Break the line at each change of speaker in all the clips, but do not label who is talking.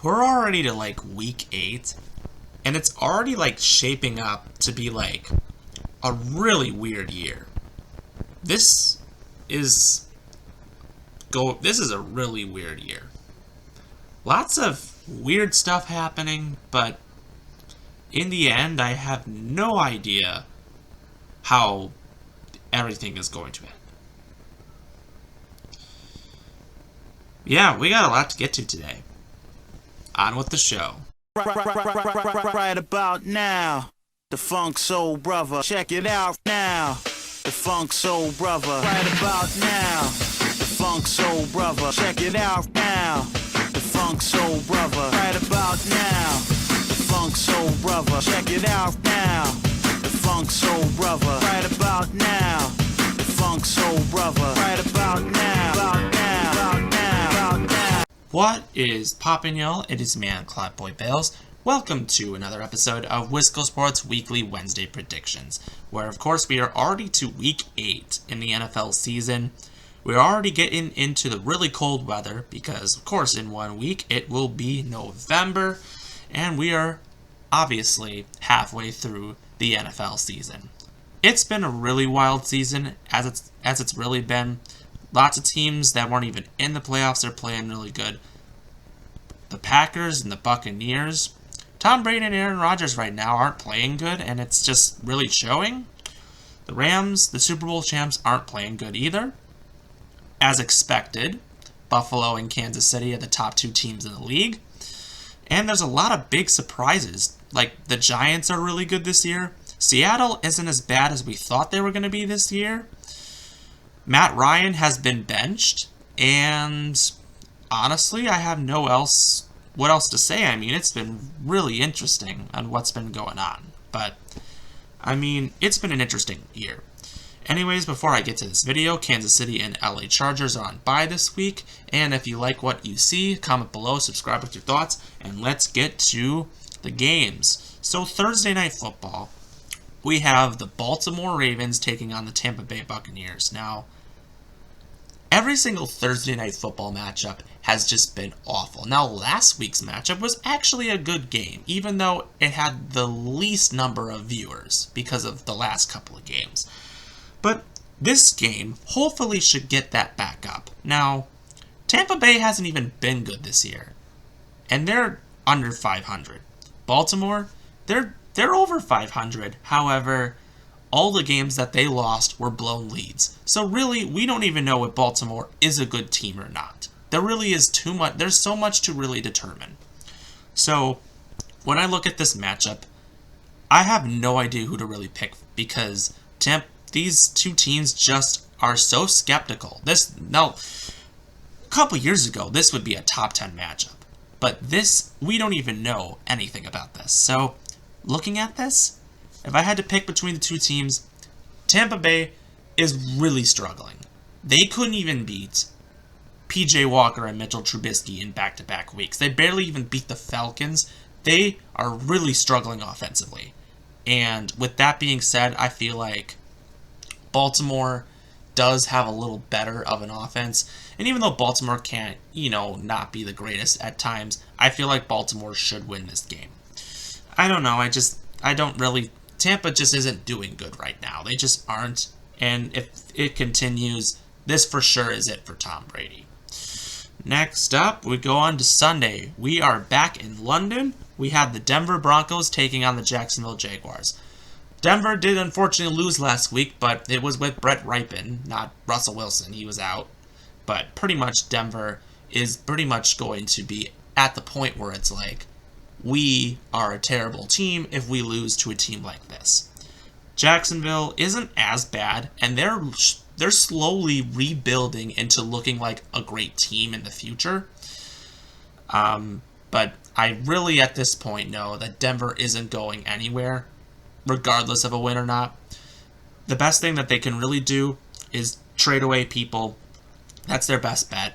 we're already to like week 8, and it's already like shaping up to be like a really weird year. This is this is a really weird year. Lots of weird stuff happening, but in the end, I have no idea how everything is going to end. Yeah, we got a lot to get to today. On with the show.
Right about now, the Funk Soul Brother. Check it out now, the Funk Soul Brother. Right about now, the Funk Soul Brother. Check it out now, the Funk Soul Brother. Right about now, the Funk Soul Brother. Check it out now, the Funk Soul Brother. Right about now, the Funk Soul Brother. Right about now, about now, about now, about now.
What is poppin', y'all? It is man, Clyde Boy Bales. Welcome to another episode of Wisco Sports Weekly Wednesday Predictions, where of course we are already to week 8 in the NFL season. We're already getting into the really cold weather because of course in 1 week it will be November, and we are obviously halfway through the NFL season. It's been a really wild season as it's really been. Lots of teams that weren't even in the playoffs are playing really good. The Packers and the Buccaneers. Tom Brady and Aaron Rodgers right now aren't playing good, and it's just really showing. The Rams, the Super Bowl champs, aren't playing good either. As expected, Buffalo and Kansas City are the top 2 teams in the league. And there's a lot of big surprises. Like, the Giants are really good this year. Seattle isn't as bad as we thought they were going to be this year. Matt Ryan has been benched, and honestly, I have what else to say. I mean, it's been really interesting on what's been going on, but I mean, it's been an interesting year. Anyways, before I get to this video, Kansas City and LA Chargers are on bye this week, and if you like what you see, comment below, subscribe with your thoughts, and let's get to the games. So Thursday Night Football, we have the Baltimore Ravens taking on the Tampa Bay Buccaneers. Now, every single Thursday Night Football matchup has just been awful. Now, last week's matchup was actually a good game, even though it had the least number of viewers because of the last couple of games. But this game hopefully should get that back up. Now, Tampa Bay hasn't even been good this year, and they're under 500. Baltimore, they're over 500. However, all the games that they lost were blown leads. So really, we don't even know if Baltimore is a good team or not. There really is too much. There's so much to really determine. So when I look at this matchup, I have no idea who to really pick because these two teams just are so skeptical. A couple years ago, this would be a top 10 matchup. But we don't even know anything about this. So looking at this, if I had to pick between the two teams, Tampa Bay is really struggling. They couldn't even beat P.J. Walker and Mitchell Trubisky in back-to-back weeks. They barely even beat the Falcons. They are really struggling offensively. And with that being said, I feel like Baltimore does have a little better of an offense. And even though Baltimore can't, not be the greatest at times, I feel like Baltimore should win this game. I don't know. Tampa just isn't doing good right now. They just aren't. And if it continues, this for sure is it for Tom Brady. Next up, we go on to Sunday. We are back in London. We have the Denver Broncos taking on the Jacksonville Jaguars. Denver did unfortunately lose last week, but it was with Brett Rypien, not Russell Wilson. He was out. But pretty much Denver is pretty much going to be at the point where it's like, we are a terrible team if we lose to a team like this. Jacksonville isn't as bad, and they're slowly rebuilding into looking like a great team in the future. But I really at this point know that Denver isn't going anywhere, regardless of a win or not. The best thing that they can really do is trade away people. That's their best bet.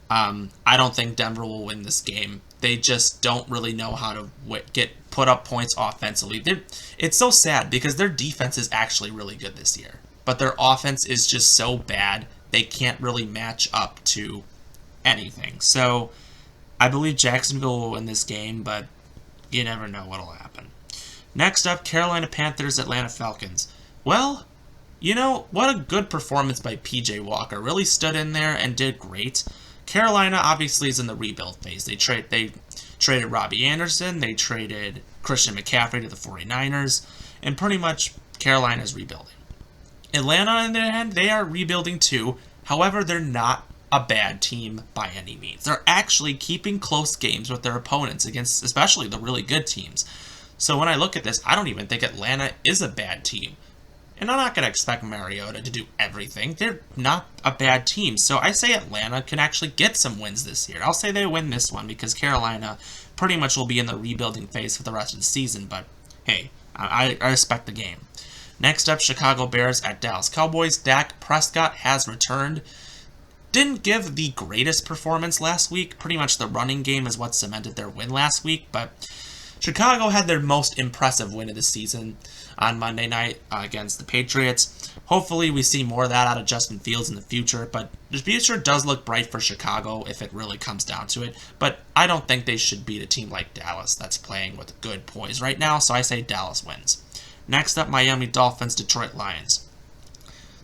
I don't think Denver will win this game. They just don't really know how to put up points offensively. It's so sad because their defense is actually really good this year, but their offense is just so bad they can't really match up to anything. So I believe Jacksonville will win this game, but you never know what'll happen. Next up, Carolina Panthers, Atlanta Falcons. Well, what a good performance by P.J. Walker. Really stood in there and did great. Carolina obviously is in the rebuild phase. They traded Robbie Anderson. They traded Christian McCaffrey to the 49ers. And pretty much Carolina is rebuilding. Atlanta, on the other hand, they are rebuilding too. However, they're not a bad team by any means. They're actually keeping close games with their opponents against especially the really good teams. So when I look at this, I don't even think Atlanta is a bad team. And I'm not going to expect Mariota to do everything. They're not a bad team. So I say Atlanta can actually get some wins this year. I'll say they win this one because Carolina pretty much will be in the rebuilding phase for the rest of the season. But hey, I respect the game. Next up, Chicago Bears at Dallas Cowboys. Dak Prescott has returned. Didn't give the greatest performance last week. Pretty much the running game is what cemented their win last week. But Chicago had their most impressive win of the season on Monday night against the Patriots. Hopefully we see more of that out of Justin Fields in the future, but the future does look bright for Chicago if it really comes down to it. But I don't think they should beat a team like Dallas that's playing with good poise right now, so I say Dallas wins. Next up, Miami Dolphins, Detroit Lions.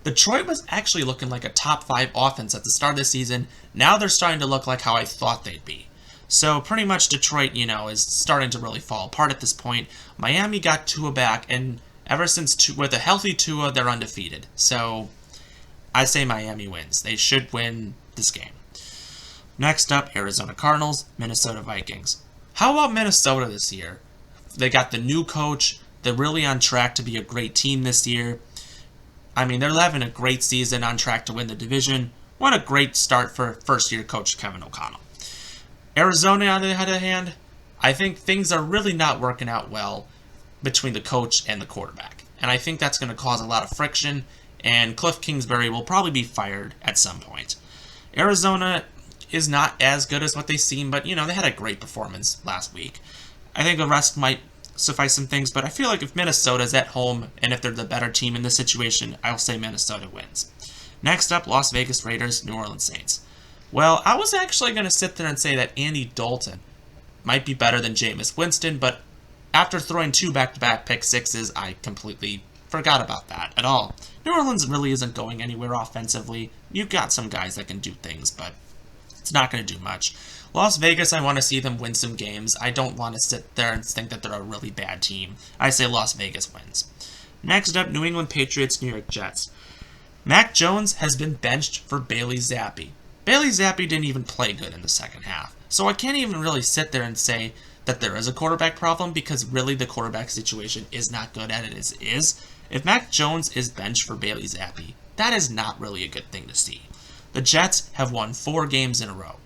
Detroit was actually looking like a top 5 offense at the start of the season. Now they're starting to look like how I thought they'd be. So pretty much Detroit, is starting to really fall apart at this point. Miami got Tua back, and ever since with a healthy Tua, they're undefeated. So I say Miami wins. They should win this game. Next up, Arizona Cardinals, Minnesota Vikings. How about Minnesota this year? They got the new coach. They're really on track to be a great team this year. I mean, they're having a great season, on track to win the division. What a great start for first-year coach Kevin O'Connell. Arizona, on the other hand, I think things are really not working out well between the coach and the quarterback. And I think that's going to cause a lot of friction, and Cliff Kingsbury will probably be fired at some point. Arizona is not as good as what they seem, but, they had a great performance last week. I think the rest might suffice some things, but I feel like if Minnesota's at home, and if they're the better team in this situation, I'll say Minnesota wins. Next up, Las Vegas Raiders, New Orleans Saints. Well, I was actually going to sit there and say that Andy Dalton might be better than Jameis Winston, but after throwing 2 back-to-back pick sixes, I completely forgot about that at all. New Orleans really isn't going anywhere offensively. You've got some guys that can do things, but it's not going to do much. Las Vegas, I want to see them win some games. I don't want to sit there and think that they're a really bad team. I say Las Vegas wins. Next up, New England Patriots, New York Jets. Mac Jones has been benched for Bailey Zappi. Bailey Zappi didn't even play good in the second half. So I can't even really sit there and say that there is a quarterback problem because really the quarterback situation is not good at it as is. If Mac Jones is benched for Bailey Zappi, that is not really a good thing to see. The Jets have won 4 games in a row.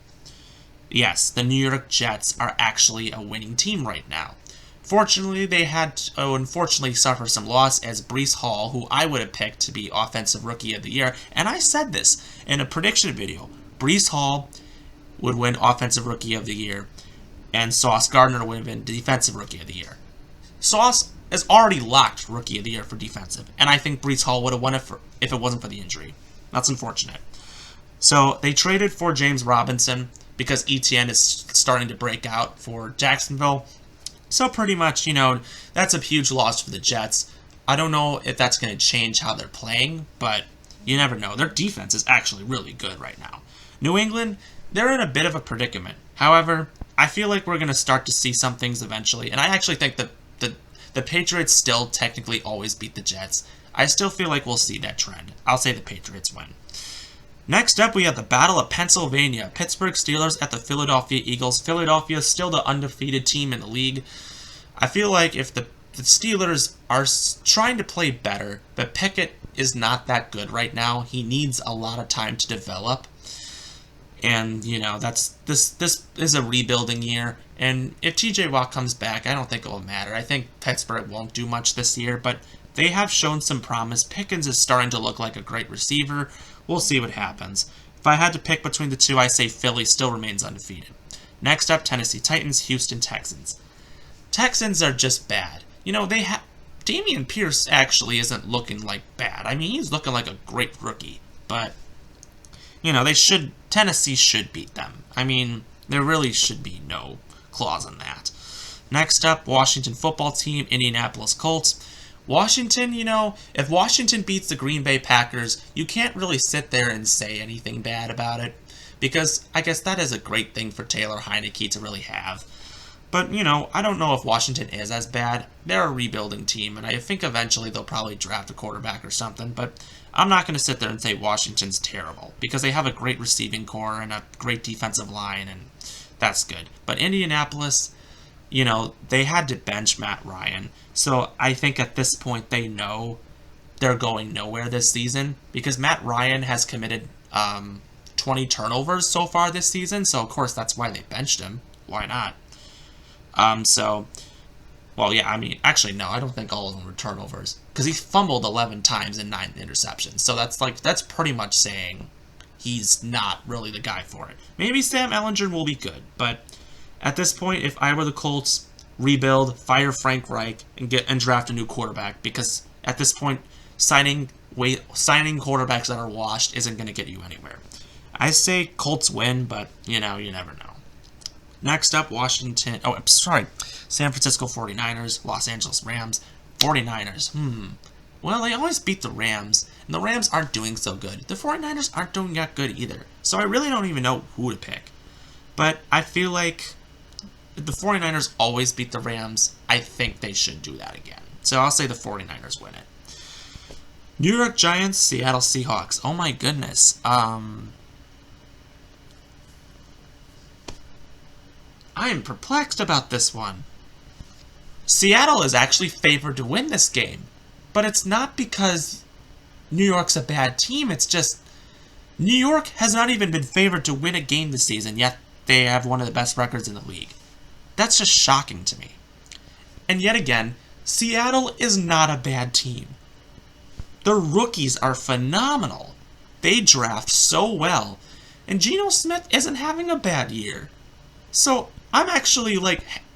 Yes, the New York Jets are actually a winning team right now. Fortunately, they had to unfortunately suffer some loss as Breece Hall, who I would have picked to be Offensive Rookie of the Year, and I said this in a prediction video. Breece Hall would win Offensive Rookie of the Year, and Sauce Gardner would have been Defensive Rookie of the Year. Sauce is already locked Rookie of the Year for defensive, and I think Breece Hall would have won it if it wasn't for the injury. That's unfortunate. So they traded for James Robinson because ETN is starting to break out for Jacksonville. So pretty much, that's a huge loss for the Jets. I don't know if that's going to change how they're playing, but you never know. Their defense is actually really good right now. New England, they're in a bit of a predicament. However, I feel like we're going to start to see some things eventually, and I actually think that the Patriots still technically always beat the Jets. I still feel like we'll see that trend. I'll say the Patriots win. Next up, we have the Battle of Pennsylvania. Pittsburgh Steelers at the Philadelphia Eagles. Philadelphia is still the undefeated team in the league. I feel like if the Steelers are trying to play better, but Pickett is not that good right now. He needs a lot of time to develop. And, this is a rebuilding year. And if TJ Watt comes back, I don't think it will matter. I think Pittsburgh won't do much this year, but they have shown some promise. Pickens is starting to look like a great receiver. We'll see what happens. If I had to pick between the two, I say Philly still remains undefeated. Next up, Tennessee Titans, Houston Texans. Texans are just bad. Dameon Pierce actually isn't looking like bad. I mean, he's looking like a great rookie. But, Tennessee should beat them. I mean, There really should be no clause in that. Next up, Washington football team, Indianapolis Colts. Washington, if Washington beats the Green Bay Packers, you can't really sit there and say anything bad about it, because I guess that is a great thing for Taylor Heineke to really have. But, I don't know if Washington is as bad. They're a rebuilding team, and I think eventually they'll probably draft a quarterback or something, but I'm not going to sit there and say Washington's terrible, because they have a great receiving core and a great defensive line, and that's good. But Indianapolis, they had to bench Matt Ryan, so I think at this point they know they're going nowhere this season, because Matt Ryan has committed 20 turnovers so far this season, so of course that's why they benched him. Why not? Actually, no, I don't think all of them were turnovers, because he fumbled 11 times and 9 interceptions, so that's pretty much saying he's not really the guy for it. Maybe Sam Ehlinger will be good, but at this point, if I were the Colts, rebuild, fire Frank Reich, and draft a new quarterback, because at this point, signing quarterbacks that are washed isn't going to get you anywhere. I say Colts win, but, you never know. Next up, San Francisco 49ers, Los Angeles Rams, 49ers. Well, they always beat the Rams, and the Rams aren't doing so good. The 49ers aren't doing that good either, so I really don't even know who to pick. But I feel like if the 49ers always beat the Rams, I think they should do that again. So I'll say the 49ers win it. New York Giants, Seattle Seahawks. Oh my goodness. I am perplexed about this one. Seattle is actually favored to win this game, but it's not because New York's a bad team. It's just New York has not even been favored to win a game this season, yet they have one of the best records in the league. That's just shocking to me. And yet again, Seattle is not a bad team. Their rookies are phenomenal. They draft so well, and Geno Smith isn't having a bad year. So I'm actually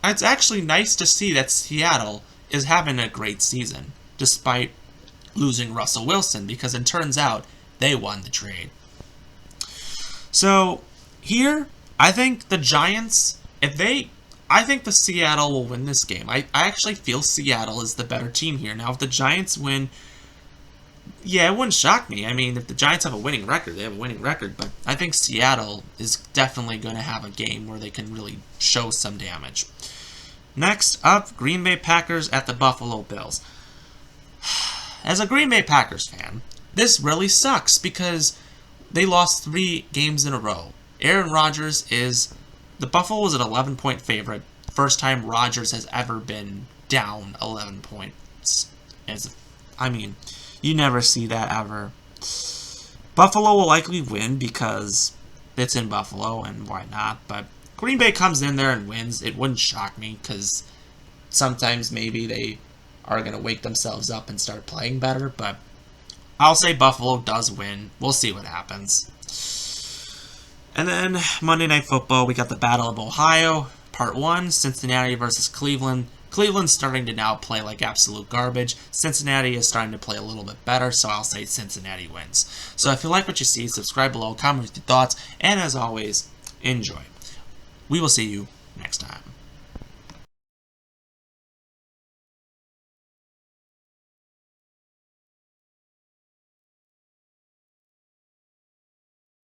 it's actually nice to see that Seattle is having a great season, despite losing Russell Wilson, because it turns out they won the trade. So here, I think the Giants, I think the Seattle will win this game. I actually feel Seattle is the better team here. Now, if the Giants win, yeah, it wouldn't shock me. I mean, if the Giants have a winning record, they have a winning record. But I think Seattle is definitely going to have a game where they can really show some damage. Next up, Green Bay Packers at the Buffalo Bills. As a Green Bay Packers fan, this really sucks because they lost 3 games in a row. Aaron Rodgers the Buffalo was an 11-point favorite. First time Rodgers has ever been down 11 points. You never see that ever. Buffalo will likely win because it's in Buffalo, and why not? But Green Bay comes in there and wins. It wouldn't shock me because sometimes maybe they are going to wake themselves up and start playing better. But I'll say Buffalo does win. We'll see what happens. And then Monday Night Football, we got the Battle of Ohio, Part 1, Cincinnati versus Cleveland. Cleveland's starting to now play like absolute garbage. Cincinnati is starting to play a little bit better, so I'll say Cincinnati wins. So if you like what you see, subscribe below, comment with your thoughts, and as always, enjoy. We will see you next time.